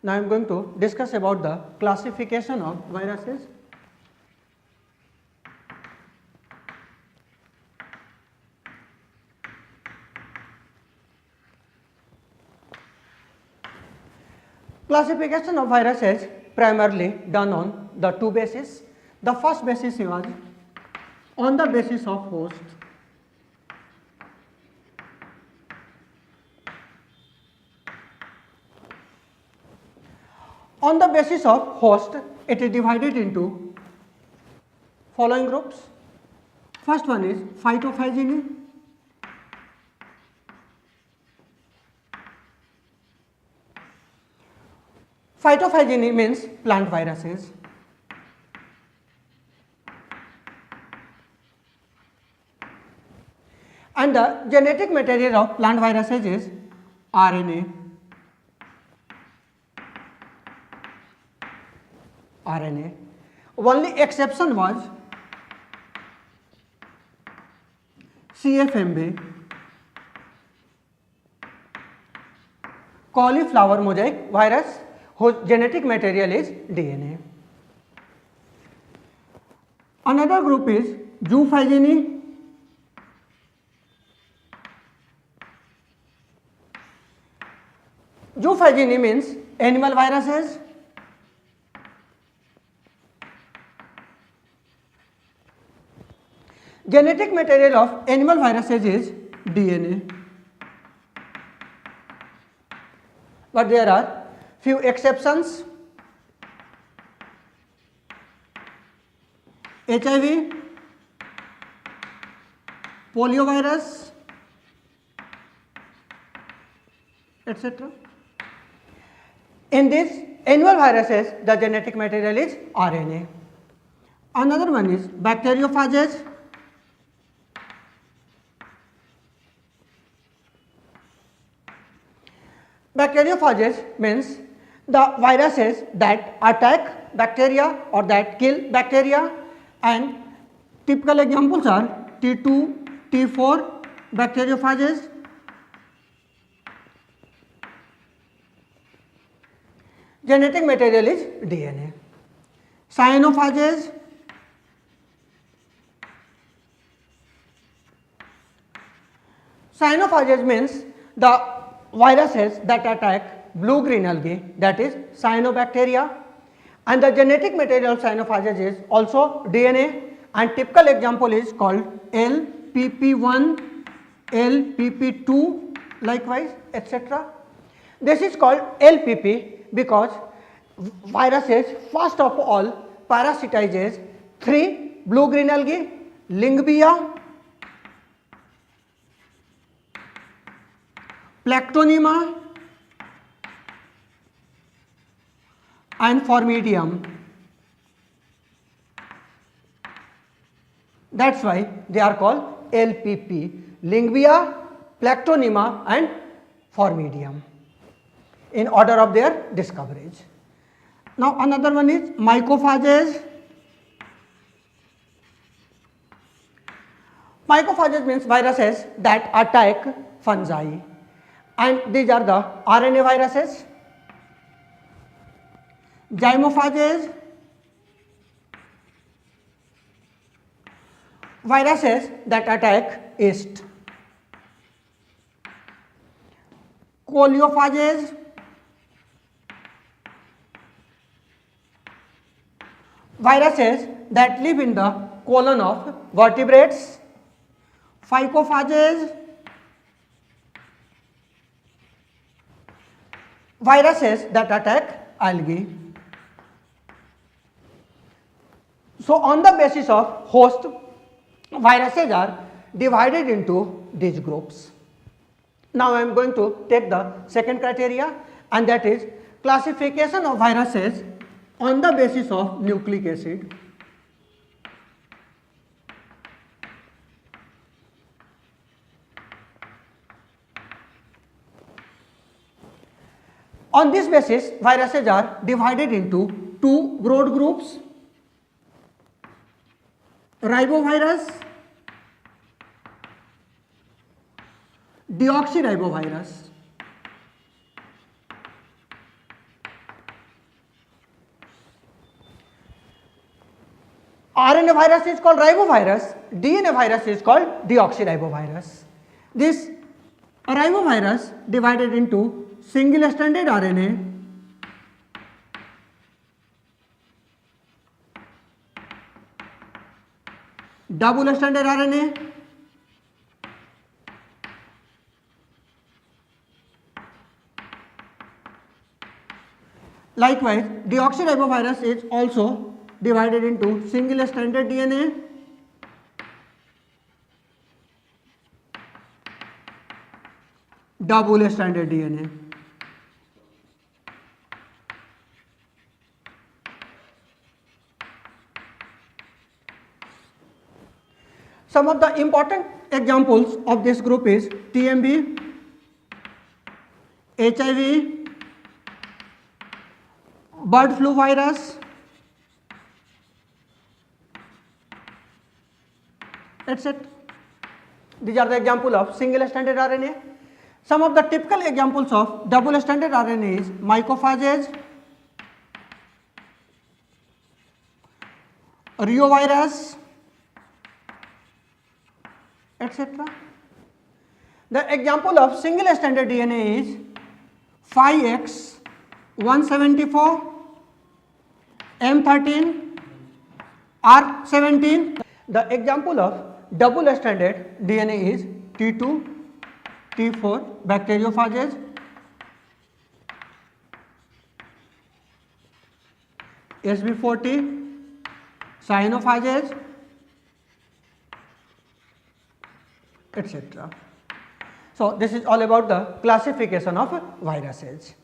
Now I am going to discuss about the classification of viruses. Classification of viruses primarily done on the two bases. The first basis was on the basis of host. On the basis of host, it is divided into following groups. First one is phytophagini. Phytophagini means plant viruses. And the genetic material of plant viruses is RNA. Only exception was CFMB, cauliflower mosaic virus, whose genetic material is DNA. Another group is zoophagini. Zoophagini means animal viruses. Genetic material of animal viruses is DNA. But there are few exceptions. HIV, poliovirus, etc. In these animal viruses, the genetic material is RNA. Another one is bacteriophages. Bacteriophages means the viruses that attack bacteria or that kill bacteria, and typical examples are T2, T4 bacteriophages. Genetic material is DNA. Cyanophages. Cyanophages means the viruses that attack blue-green algae, that is cyanobacteria, and the genetic material of cyanophages is also DNA, and typical example is called LPP1, LPP2, likewise, etc. This is called LPP because viruses first of all parasitizes 3 blue-green algae, Lyngbia, Plactonema and Formidium. That is why they are called LPP, Lyngbia, Plactonema and Formidium, in order of their discoverage. Now another one is mycophages. Mycophages means viruses that attack fungi, and these are the RNA viruses. Zymophages, viruses that attack yeast. Coleophages, viruses that live in the colon of vertebrates. Phycophages, viruses that attack algae. So on the basis of host, viruses are divided into these groups. Now I am going to take the second criteria, and that is classification of viruses on the basis of nucleic acid. On this basis, viruses are divided into two broad groups: ribovirus, deoxyribovirus. RNA virus is called ribovirus, DNA virus is called deoxyribovirus. This ribovirus divided into single stranded RNA, double stranded RNA, likewise deoxyribovirus is also divided into single stranded DNA, double stranded DNA. Some of the important examples of this group is TMB, HIV, bird flu virus, etc. These are the example of single stranded RNA. Some of the typical examples of double stranded RNA is mycophages, reovirus, etc. The example of single stranded DNA is 5X174, M13, R17. The example of double stranded DNA is T2, T4 bacteriophages, SB40 cyanophages, etc. So, this is all about the classification of viruses.